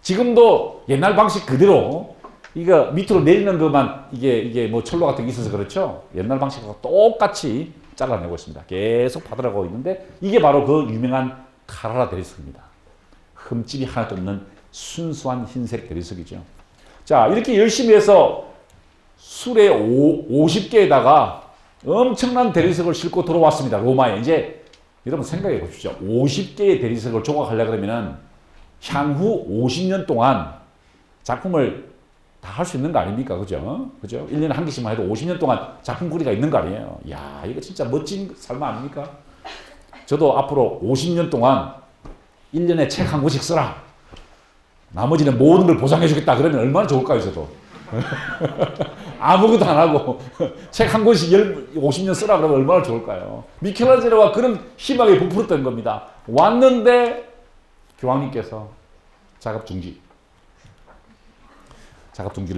지금도 옛날 방식 그대로 이거 밑으로 내리는 것만 이게 뭐 철로 같은 게 있어서 그렇죠. 옛날 방식과 똑같이 잘라내고 있습니다. 계속 파들어가고 있는데 이게 바로 그 유명한 카라라 대리석입니다. 흠집이 하나도 없는 순수한 흰색 대리석이죠. 자, 이렇게 열심히 해서 수레 50개에다가 엄청난 대리석을 싣고 들어왔습니다. 로마에. 이제 여러분 생각해 보십시오. 50개의 대리석을 조각하려고 그러면은 향후 50년 동안 작품을 다 할 수 있는 거 아닙니까? 그죠? 그죠? 1년에 한 개씩만 해도 50년 동안 작품거리가 있는 거 아니에요? 야, 이거 진짜 멋진 삶 아닙니까? 저도 앞으로 50년 동안 1년에 책 한 권씩 써라. 나머지는 모든 걸 보상해 주겠다. 그러면 얼마나 좋을까요, 저도? 아무것도 안 하고 책 한 권씩 50년 쓰라 그러면 얼마나 좋을까요? 미켈란젤로가 그런 희망에 부풀었던 겁니다. 왔는데 교황님께서 작업 중지를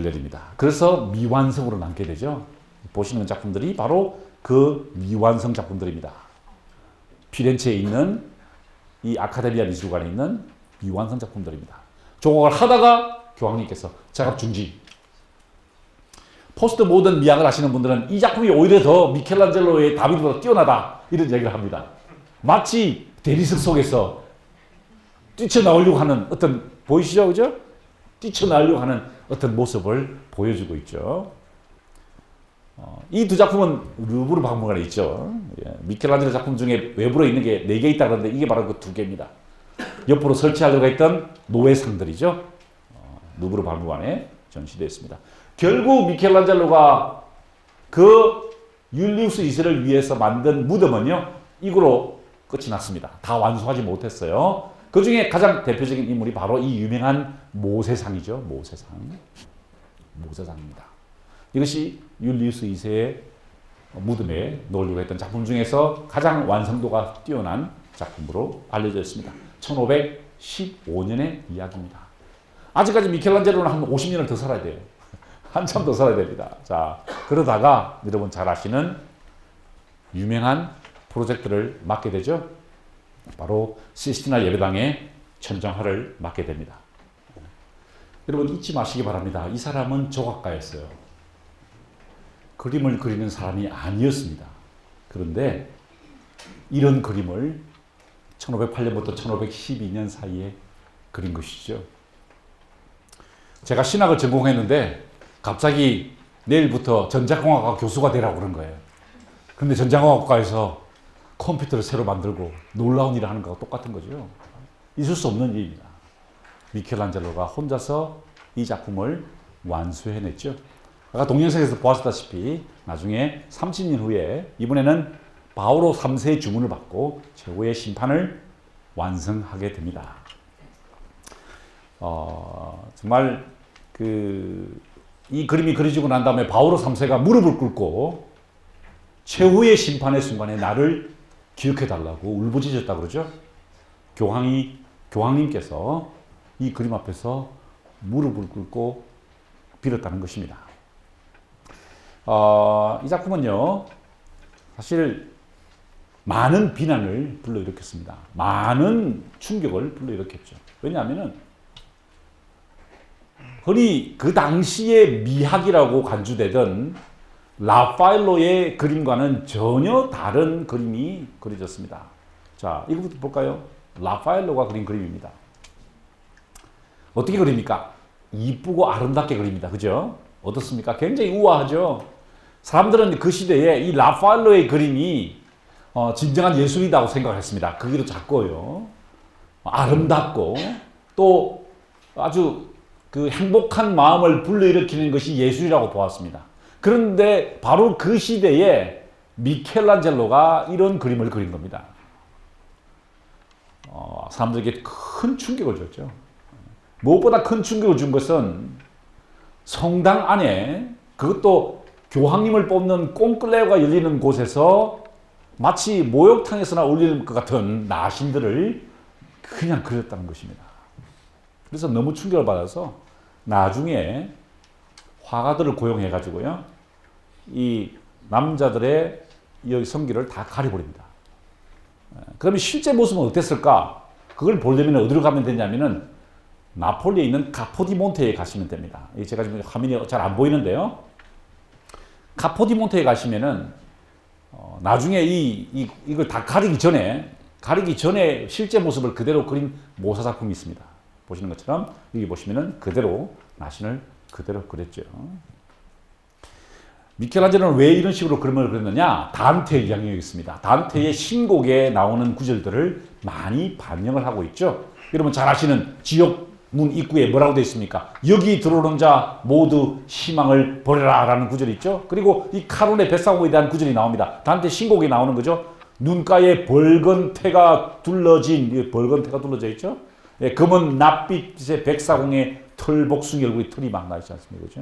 내립니다. 그래서 미완성으로 남게 되죠. 보시는 작품들이 바로 그 미완성 작품들입니다. 피렌체에 있는 이 아카데미아 미술관에 있는 미완성 작품들입니다. 조각을 하다가 교황님께서 작업 중지. 포스트 모던 미학을 하시는 분들은 이 작품이 오히려 더 미켈란젤로의 다비드보다 뛰어나다 이런 얘기를 합니다. 마치 대리석 속에서 뛰쳐나오려고 하는 어떤 보이시죠? 그죠? 뛰쳐나오려고 하는 어떤 모습을 보여주고 있죠. 이 두 작품은 루브르 박물관에 있죠. 미켈란젤로 작품 중에 외부로 있는 게 4개 있다 그러는데 이게 바로 그 2개입니다. 옆으로 설치하려고 했던 노예상들이죠. 루브르 박물관에 전시되어 있습니다. 결국 미켈란젤로가 그 율리우스 2세를 위해서 만든 무덤은요, 이거로 끝이 났습니다. 다 완수하지 못했어요. 그 중에 가장 대표적인 인물이 바로 이 유명한 모세상이죠. 모세상입니다. 이것이 율리우스 2세의 무덤에 놓으려고 했던 작품 중에서 가장 완성도가 뛰어난 작품으로 알려져 있습니다. 1515년의 이야기입니다. 아직까지 미켈란젤로는 한 50년을 더 살아야 돼요. 한참 더 살아야 됩니다. 자, 그러다가 여러분 잘 아시는 유명한 프로젝트를 맡게 되죠. 바로 시스티나 예배당의 천정화를 맡게 됩니다. 여러분 잊지 마시기 바랍니다. 이 사람은 조각가였어요. 그림을 그리는 사람이 아니었습니다. 그런데 이런 그림을 1508년부터 1512년 사이에 그린 것이죠. 제가 신학을 전공했는데 갑자기 내일부터 전자공학과 교수가 되라고 그런 거예요. 그런데 전자공학과에서 컴퓨터를 새로 만들고 놀라운 일을 하는 거와 똑같은 거죠. 있을 수 없는 일입니다. 미켈란젤로가 혼자서 이 작품을 완수해냈죠. 아까 동영상에서 보았다시피 나중에 30년 후에 이번에는 바오로 3세의 주문을 받고 최고의 심판을 완성하게 됩니다. 정말 이 그림이 그려지고 난 다음에 바오로 3세가 무릎을 꿇고 최후의 심판의 순간에 나를 기억해달라고 울부짖었다 그러죠. 교황님께서 이 그림 앞에서 무릎을 꿇고 빌었다는 것입니다. 이 작품은요, 사실 많은 비난을 불러일으켰습니다. 많은 충격을 불러일으켰죠. 왜냐하면은 흔히 그 당시에 미학이라고 간주되던 라파엘로의 그림과는 전혀 다른 그림이 그려졌습니다. 자, 이거부터 볼까요? 라파엘로가 그린 그림입니다. 어떻게 그립니까? 이쁘고 아름답게 그립니다. 그죠? 어떻습니까? 굉장히 우아하죠? 사람들은 그 시대에 이 라파엘로의 그림이 진정한 예술이라고 생각했습니다. 크기도 작고요. 아름답고 또 아주 그 행복한 마음을 불러일으키는 것이 예술이라고 보았습니다. 그런데 바로 그 시대에 미켈란젤로가 이런 그림을 그린 겁니다. 사람들에게 큰 충격을 줬죠. 무엇보다 큰 충격을 준 것은 성당 안에, 그것도 교황님을 뽑는 꽁클레오가 열리는 곳에서 마치 목욕탕에서나 올리는 것 같은 나신들을 그냥 그렸다는 것입니다. 그래서 너무 충격을 받아서 나중에 화가들을 고용해 가지고요, 이 남자들의 이 성기를 다 가려버립니다. 그러면 실제 모습은 어땠을까? 그걸 보려면 어디로 가면 되냐면은 나폴리에 있는 카포디몬테에 가시면 됩니다. 제가 지금 화면이 잘 안 보이는데요. 카포디몬테에 가시면은 나중에 이걸 다 가리기 전에 실제 모습을 그대로 그린 모사 작품이 있습니다. 보시는 것처럼 여기 보시면은 그대로 나신을 그대로 그렸죠. 미켈란젤로는 왜 이런 식으로 그림을 그렸느냐? 단테의 영향이 있습니다. 단테의 신곡에 나오는 구절들을 많이 반영을 하고 있죠. 여러분 잘 아시는 지옥문 입구에 뭐라고 되어 있습니까? 여기 들어오는 자 모두 희망을 버려라 라는 구절이 있죠. 그리고 이 카론의 뱃사공에 대한 구절이 나옵니다. 단테 신곡에 나오는 거죠. 눈가에 붉은 태가 둘러져 있죠. 예, 검은 낯빛의 백사공에 털복숭이 얼굴이 털이 막 나 있지 않습니까? 그죠?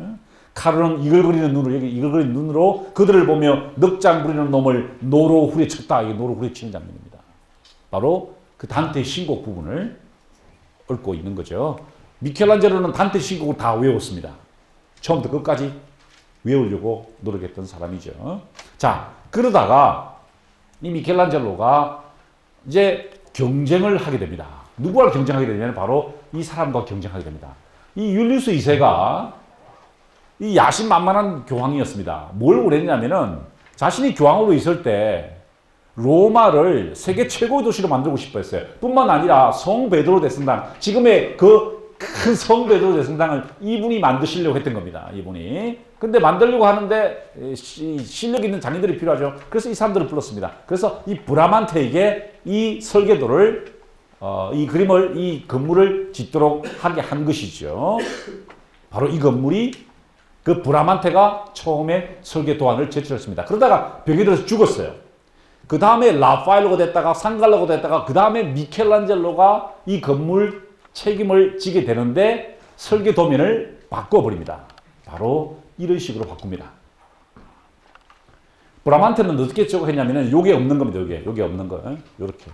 카론은 이글거리는 눈으로 그들을 보며 넉장 부리는 놈을 노로 후려쳤다. 이게 노로 후려치는 장면입니다. 바로 그 단테의 신곡 부분을 읊고 있는 거죠. 미켈란젤로는 단테 신곡을 다 외웠습니다. 처음부터 끝까지 외우려고 노력했던 사람이죠. 자, 그러다가 이 미켈란젤로가 이제 경쟁을 하게 됩니다. 누구와 경쟁하게 되냐면 바로 이 사람과 경쟁하게 됩니다. 이 율리우스 2세가 이 야심만만한 교황이었습니다. 뭘 원했냐면은 자신이 교황으로 있을 때 로마를 세계 최고의 도시로 만들고 싶어 했어요. 뿐만 아니라 성 베드로 대성당, 지금의 그 큰 성 베드로 대성당을 이분이 만드시려고 했던 겁니다. 이분이. 근데 만들려고 하는데 실력 있는 장인들이 필요하죠. 그래서 이 사람들을 불렀습니다. 그래서 이 브라만테에게 이 설계도를 이 건물을 짓도록 하게 한 것이죠. 바로 이 건물이 그 브라만테가 처음에 설계 도안을 제출했습니다. 그러다가 병이 들어서 죽었어요. 그 다음에 라파엘로가 됐다가 상갈로가 됐다가 그 다음에 미켈란젤로가 이 건물 책임을 지게 되는데 설계 도면을 바꿔버립니다. 바로 이런 식으로 바꿉니다. 브라만테는 어떻게 했냐면은 요게 없는 겁니다. 요게 없는 거. 요렇게.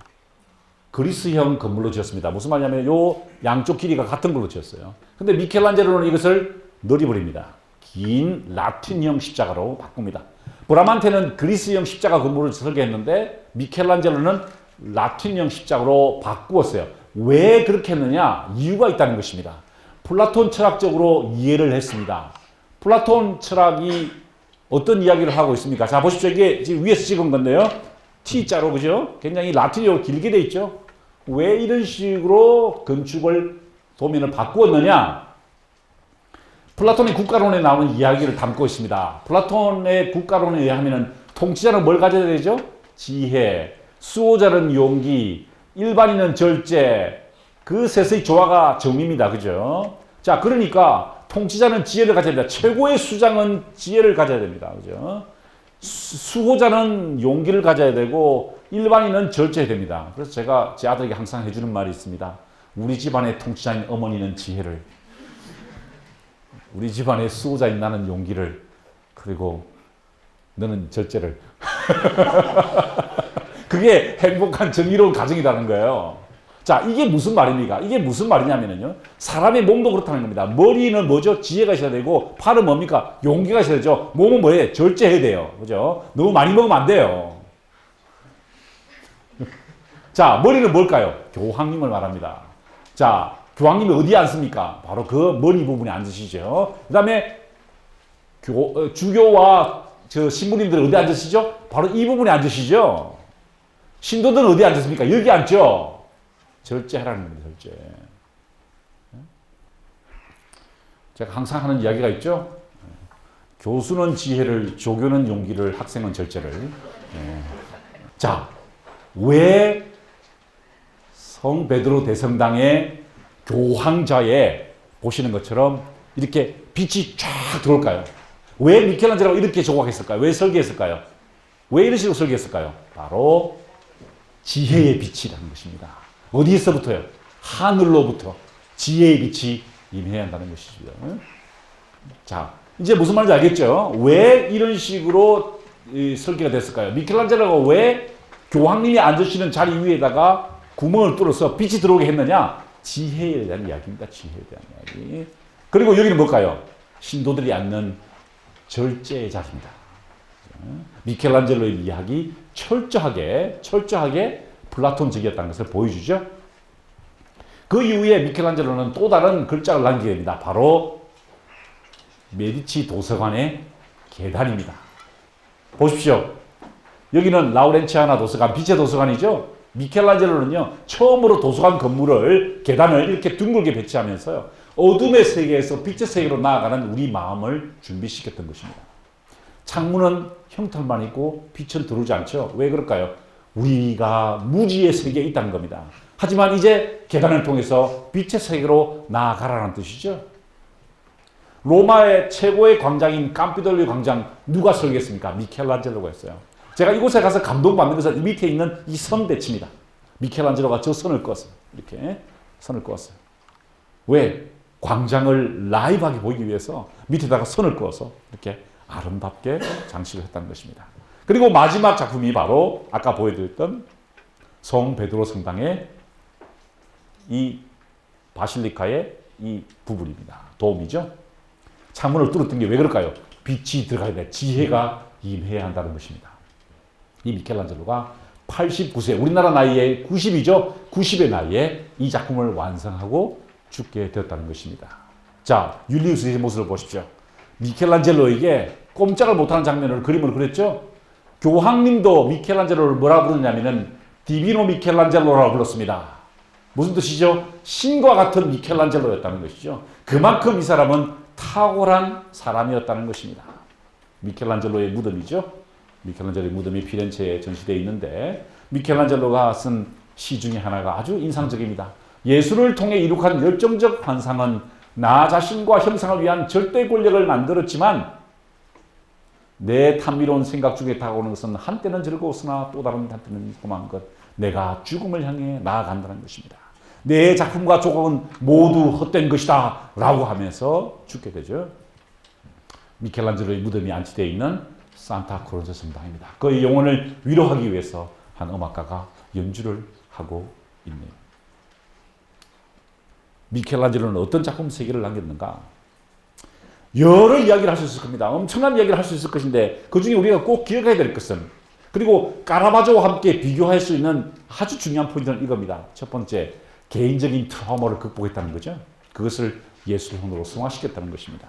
그리스형 건물로 지었습니다. 무슨 말이냐면 요 양쪽 길이가 같은 걸로 지었어요. 근데 미켈란젤로는 이것을 늘려버립니다. 긴 라틴형 십자가로 바꿉니다. 브라만테는 그리스형 십자가 건물을 설계했는데 미켈란젤로는 라틴형 십자가로 바꾸었어요. 왜 그렇게 했느냐? 이유가 있다는 것입니다. 플라톤 철학적으로 이해를 했습니다. 플라톤 철학이 어떤 이야기를 하고 있습니까? 자, 보십시오. 이게 지금 위에서 찍은 건데요. T자로, 그죠? 굉장히 라틴어로 길게 돼 있죠? 왜 이런 식으로 건축을, 도면을 바꾸었느냐? 플라톤의 국가론에 나오는 이야기를 담고 있습니다. 플라톤의 국가론에 의하면 통치자는 뭘 가져야 되죠? 지혜, 수호자는 용기, 일반인은 절제, 그 셋의 조화가 정의입니다. 그죠? 자, 그러니까 통치자는 지혜를 가져야 됩니다. 최고의 수장은 지혜를 가져야 됩니다. 그죠? 수호자는 용기를 가져야 되고 일반인은 절제해야 됩니다. 그래서 제가 제 아들에게 항상 해주는 말이 있습니다. 우리 집안의 통치자인 어머니는 지혜를, 우리 집안의 수호자인 나는 용기를, 그리고 너는 절제를. 그게 행복한 정의로운 가정이라는 거예요. 자, 이게 무슨 말입니까? 이게 무슨 말이냐면요. 사람의 몸도 그렇다는 겁니다. 머리는 뭐죠? 지혜가 있어야 되고, 팔은 뭡니까? 용기가 있어야 되죠. 몸은 뭐예요? 절제해야 돼요. 그죠? 너무 많이 먹으면 안 돼요. 자, 머리는 뭘까요? 교황님을 말합니다. 자, 교황님이 어디에 앉습니까? 바로 그 머리 부분에 앉으시죠. 그 다음에 주교와 신부님들은 어디 앉으시죠? 바로 이 부분에 앉으시죠. 신도들은 어디 앉으십니까? 여기 앉죠. 절제하라는 겁니다. 절제. 제가 항상 하는 이야기가 있죠. 교수는 지혜를, 조교는 용기를, 학생은 절제를. 자, 왜 성 베드로 대성당의 교황좌에 보시는 것처럼 이렇게 빛이 쫙 들어올까요? 왜 미켈란젤로가 이렇게 조각했을까요? 왜 설계했을까요? 왜 이런 식으로 설계했을까요? 바로 지혜의 빛이라는 것입니다. 어디에서부터요? 하늘로부터 지혜의 빛이 임해야 한다는 것이죠. 자, 이제 무슨 말인지 알겠죠? 왜 이런 식으로 설계가 됐을까요? 미켈란젤로가 왜 교황님이 앉으시는 자리 위에다가 구멍을 뚫어서 빛이 들어오게 했느냐? 지혜에 대한 이야기입니다. 지혜에 대한 이야기. 그리고 여기는 뭘까요? 신도들이 앉는 절제의 자리입니다. 미켈란젤로의 이야기 철저하게 플라톤적이었다는 것을 보여주죠. 그 이후에 미켈란젤로는 또 다른 글자를 남기게 됩니다. 바로 메디치 도서관의 계단입니다. 보십시오. 여기는 라우렌치아나 도서관, 빛의 도서관이죠. 미켈란젤로는요, 처음으로 도서관 건물을, 계단을 이렇게 둥글게 배치하면서요, 어둠의 세계에서 빛의 세계로 나아가는 우리 마음을 준비시켰던 것입니다. 창문은 형틀만 있고 빛은 들어오지 않죠. 왜 그럴까요? 우리가 무지의 세계에 있다는 겁니다. 하지만 이제 계단을 통해서 빛의 세계로 나아가라는 뜻이죠. 로마의 최고의 광장인 캄피돌리오 광장 누가 설계했습니까? 미켈란젤로가 했어요. 제가 이곳에 가서 감동받는 것은 이 밑에 있는 이 선 배치입니다. 미켈란젤로가 저 선을 그었어요. 이렇게 선을 그었어요. 왜? 광장을 라이브하게 보이기 위해서 밑에다가 선을 그어서 이렇게 아름답게 장식을 했다는 것입니다. 그리고 마지막 작품이 바로 아까 보여드렸던 성 베드로 성당의 이 바실리카의 이 부분입니다. 도움이죠. 창문을 뚫었던 게 왜 그럴까요? 빛이 들어가야 돼. 지혜가 임해야 한다는 것입니다. 이 미켈란젤로가 89세, 우리나라 나이에 90이죠. 90의 나이에 이 작품을 완성하고 죽게 되었다는 것입니다. 자, 율리우스의 모습을 보십시오. 미켈란젤로에게 꼼짝을 못하는 장면을 그림으로 그렸죠. 교황님도 미켈란젤로를 뭐라 부르냐면은 디비노 미켈란젤로라고 불렀습니다. 무슨 뜻이죠? 신과 같은 미켈란젤로였다는 것이죠. 그만큼 이 사람은 탁월한 사람이었다는 것입니다. 미켈란젤로의 무덤이죠. 미켈란젤로의 무덤이 피렌체에 전시되어 있는데 미켈란젤로가 쓴 시 중에 하나가 아주 인상적입니다. 예술을 통해 이룩한 열정적 환상은 나 자신과 형상을 위한 절대 권력을 만들었지만 내 탐미로운 생각 중에 다가오는 것은 한때는 즐거웠으나 또 다른 한때는 험한 것. 내가 죽음을 향해 나아간다는 것입니다. 내 작품과 조각은 모두 헛된 것이다 라고 하면서 죽게 되죠. 미켈란젤로의 무덤이 안치되어 있는 산타크로스 성당입니다. 그의 영혼을 위로하기 위해서 한 음악가가 연주를 하고 있네요. 미켈란젤로는 어떤 작품 세계를 남겼는가? 여러 이야기를 할 수 있을 겁니다. 엄청난 이야기를 할 수 있을 것인데 그 중에 우리가 꼭 기억해야 될 것은, 그리고 까라바조와 함께 비교할 수 있는 아주 중요한 포인트는 이겁니다. 첫 번째, 개인적인 트라우마를 극복했다는 거죠. 그것을 예술형으로 승화시켰다는 것입니다.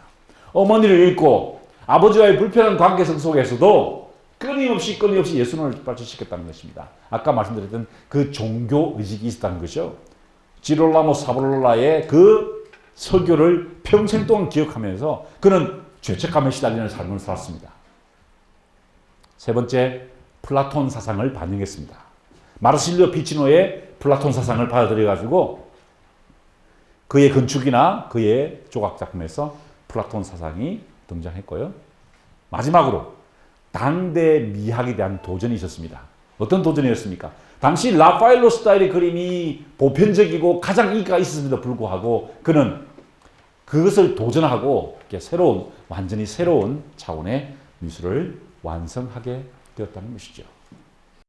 어머니를 잃고 아버지와의 불편한 관계성 속에서도 끊임없이 예술을 발전시켰다는 것입니다. 아까 말씀드렸던 그 종교 의식이 있었다는 거죠. 지롤라모 사볼라의 그 설교를 평생 동안 기억하면서 그는 죄책감에 시달리는 삶을 살았습니다. 세 번째, 플라톤 사상을 반영했습니다. 마르실리오 피치노의 플라톤 사상을 받아들여가지고 그의 건축이나 그의 조각 작품에서 플라톤 사상이 등장했고요. 마지막으로 당대 미학에 대한 도전이 있었습니다. 어떤 도전이었습니까? 당시 라파엘로 스타일의 그림이 보편적이고 가장 인기가 있었음에도 불구하고 그는 그것을 도전하고 완전히 새로운 차원의 미술을 완성하게 되었다는 것이죠.